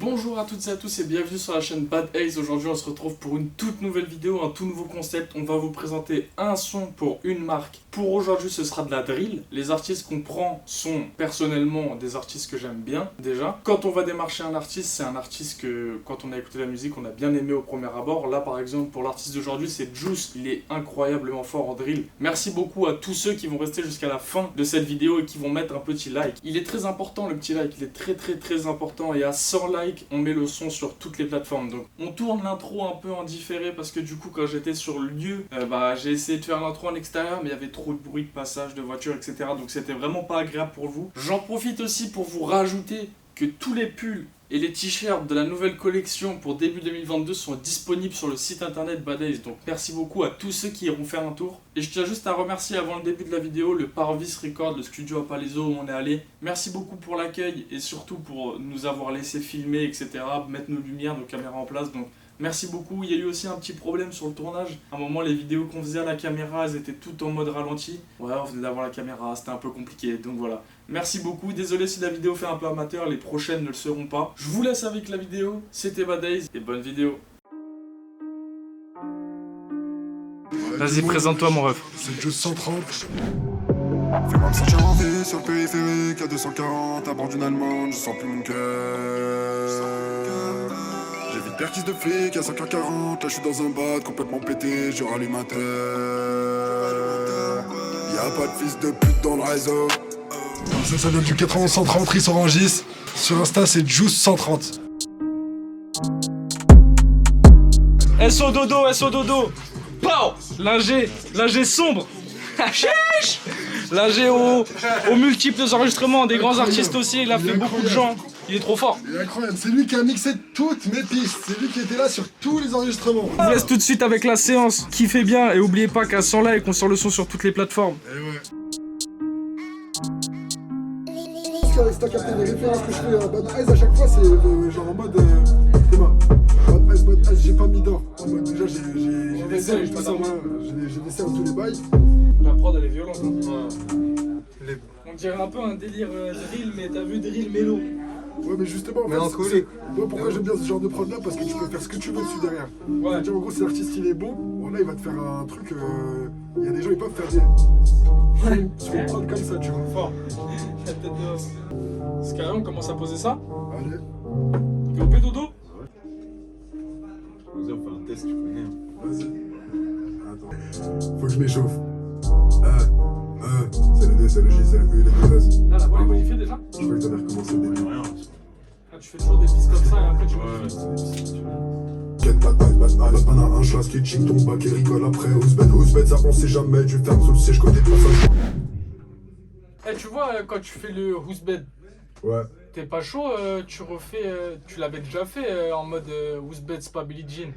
Bonjour à toutes et à tous et bienvenue sur la chaîne Bad Ace. Aujourd'hui on se retrouve pour une toute nouvelle vidéo, un tout nouveau concept. On va vous présenter un son pour une marque. Pour aujourd'hui ce sera de la drill. Les artistes qu'on prend sont personnellement des artistes que j'aime bien déjà. Quand on va démarcher un artiste, c'est un artiste que quand on a écouté la musique on a bien aimé au premier abord. Là par exemple pour l'artiste d'aujourd'hui c'est Juice, il est incroyablement fort en drill. Merci beaucoup à tous ceux qui vont rester jusqu'à la fin de cette vidéo et qui vont mettre un petit like. Il est très important le petit like, il est très important et à 100 likes on met le son sur toutes les plateformes. Donc on tourne l'intro un peu en différé parce que du coup quand j'étais sur le lieu, j'ai essayé de faire l'intro en extérieur mais il y avait trop de bruit de passage de voitures etc. Donc c'était vraiment pas agréable pour vous. J'en profite aussi pour vous rajouter que tous les pulls et les t-shirts de la nouvelle collection pour début 2022 sont disponibles sur le site internet Bad Ace. Donc merci beaucoup à tous ceux qui iront faire un tour. Et je tiens juste à remercier avant le début de la vidéo le Parvis Record, le studio à Palaiso où on est allé. Merci beaucoup pour l'accueil et surtout pour nous avoir laissé filmer etc. Mettre nos lumières, nos caméras en place. Donc merci beaucoup. Il y a eu aussi un petit problème sur le tournage. À un moment les vidéos qu'on faisait à la caméra elles étaient toutes en mode ralenti. Ouais on venait d'avoir la caméra, c'était un peu compliqué. Donc voilà. Merci beaucoup, désolé si la vidéo fait un peu amateur, les prochaines ne le seront pas. Je vous laisse avec la vidéo, c'était Bad Ace et bonne vidéo. Vas-y, présente-toi mon ref. C'est Juice 130. Fais-moi me sentir en vie sur le périphérique à 240 à bord d'une allemande, je sens plus mon cœur. J'ai vite perquise de flic à 5h40, là je suis dans un bad complètement pété, je rallume ma tête. Y'a pas de fils de pute dans le réseau. Ça vient du 91 130, Riss Orangis. Sur Insta c'est Juice 130. SO dodo, SO dodo. Pow. L'ingé sombre. L'ingé aux multiples enregistrements, des grands artistes aussi, il a fait beaucoup de gens. Il est trop fort. Il est incroyable, c'est lui qui a mixé toutes mes pistes. C'est lui qui était là sur tous les enregistrements. On vous laisse tout de suite avec la séance. Kiffez bien et oubliez pas qu'à 100 likes, on sort le son sur toutes les plateformes. Et ouais. Si t'as capté les références que je fais à Bad Ace à chaque fois, c'est genre en mode Bad Ace, j'ai pas mis d'or. En mode déjà j'ai des serres, j'ai des serres tous les bails. La prod elle est violente. Hein. On dirait un peu un délire drill, mais t'as vu drill mélo. Ouais mais justement, en fait, moi pourquoi j'aime bien ce genre de prod là, parce que tu peux faire ce que tu veux dessus derrière. Ouais. C'est-à-dire en gros si l'artiste il est bon, là il va te faire un truc, il y a des gens ils peuvent faire des... sur une prod comme ça tu vois. Fort. La tête de... C'est carré, on commence à poser ça. Allez. T'es OP dodo? On fait un test, tu connais. Vas-y. Attends. Faut que je m'échauffe. C'est le D, c'est le J, c'est le U, le D. Là, la voix est modifiée déjà? Je crois que t'avais recommencé le début. Rien. Ah, tu fais toujours des pistes comme ça et après tu Get bad on a un chat, sketching ton bac et rigole après. Ouzbed, ça on sait jamais, tu fermes sous le siège côté passage. Eh, tu vois, quand tu fais le Whoosbed, Ouais. t'es pas chaud, tu refais, tu l'avais déjà fait en mode Whoosbed, c'est pas Billie Jean.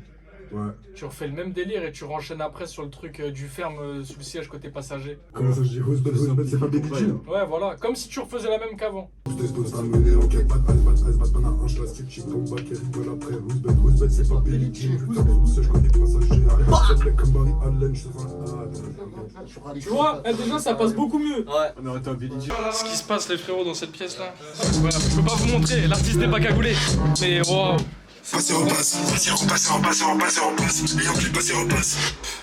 Ouais. Tu refais le même délire et tu renchaînes après sur le truc du ferme sous le siège côté passager. Comment ça je dis Ouzbed, c'est pas Billie Jean. Ouais, voilà, comme si tu refaisais la même qu'avant. Ouzbed, ça mener l'enquête, bad on a un chat, sketching ton bac et rigole après. Ouzbed, c'est pas Billie Jean, tu fermes sous le siège côté passager. Arrête comme Barry Allen, je te sens. Tu vois, déjà ça passe beaucoup mieux. Ouais. On aurait été un Billy Jean. Ce qui se passe les frérots dans cette pièce là, voilà, je peux pas vous montrer, l'artiste n'est pas cagoulé. Mais wow. Passer repasse, les Yankees passer repasse.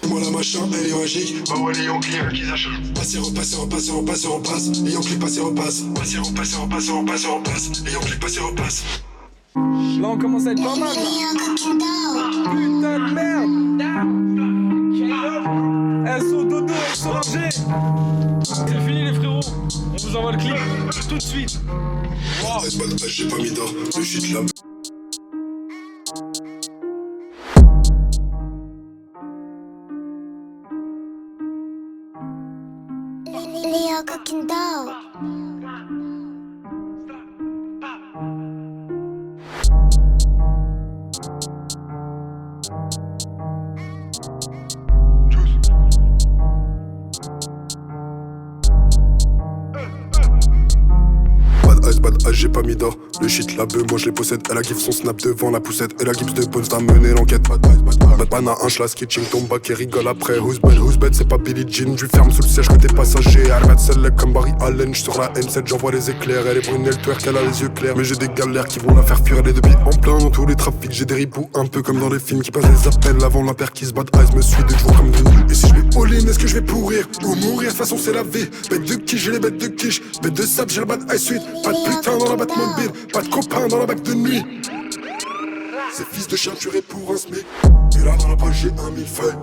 Moi la machin elle est magique, bah ouais les Yankees qui achètent. Passer repasse, les Yankees passer repasse. Les Yankees passer repasse. Là on commence à être pas mal là. Putain de merde. SO dodo, SO Angers. C'est fini les frérots, on vous envoie le clip tout de suite. Wow. J'ai pas mis d'or, le shit là. Leo cooking dough. Bad j'ai pas mis d'or. Le shit, la beuh, moi je les possède. Elle a gif son snap devant la poussette. Et la gips de Bones va mener l'enquête. Batman a un schlass qui ching tombe back et rigole après. Who's bad, c'est pas Billie Jean. Je ferme sous le siège côté passager. Arrête celle comme Barry Allen. J'sors la M7, j'envoie les éclairs. Elle est brune, elle twerk, elle a les yeux clairs. Mais j'ai des galères qui vont la faire fuir. Elle est depuis en plein dans tous les trafics. J'ai des ripoux un peu comme dans les films qui passent des appels avant la paire qui se bat. Eyes me suit des jours comme des nuls. Et si je vais all-in, est-ce que je vais pourrir ou mourir? De toute façon c'est la vie. Bête de quiche, j'ai les bêtes de quiche. Bête de sable, j'ai la bad eye suite. Pas de putain dans la Batmobile. Pas de copain dans la bague de nuit. Ces fils de chien tués pour un SMIC. Et là dans la poche j'ai 1000 feuilles.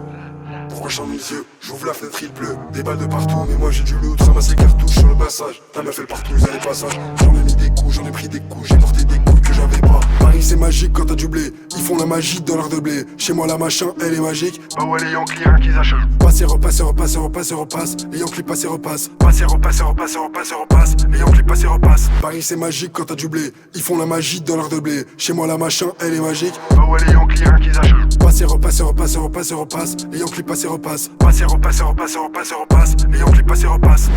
Pourquoi j'en ai les yeux? J'ouvre la fenêtre, il pleut. Des balles de partout, mais moi j'ai du loot. Ramasse les cartouches sur le passage. La meuf elle partout, les passages. J'en ai mis des coups, j'en ai pris des coups. J'ai porté des coups que j'avais pas. Paris c'est magique quand t'as du blé. Ils font la magie dans l'art de blé. Chez moi la machin elle est magique. Bah ouais les Yankees rien qu'ils achètent. Passe et repasse et repasse et repasse et repasse. Les Yankees passent et repassent. Passe et repasse et repasse et repasse et repasse. Les Yankees passent et repassent. Paris c'est magique quand t'as du blé. Ils font la magie dans l'art de blé. Chez moi la machin elle est magique. Bah ouais les Yankees rien qu'ils achètent. Passe et repasse et repasse et repasse et repasse. Les Yankees passent et repassent. Passe et repasse et repasse et repasse et repasse. Les Yankees passent et repassent.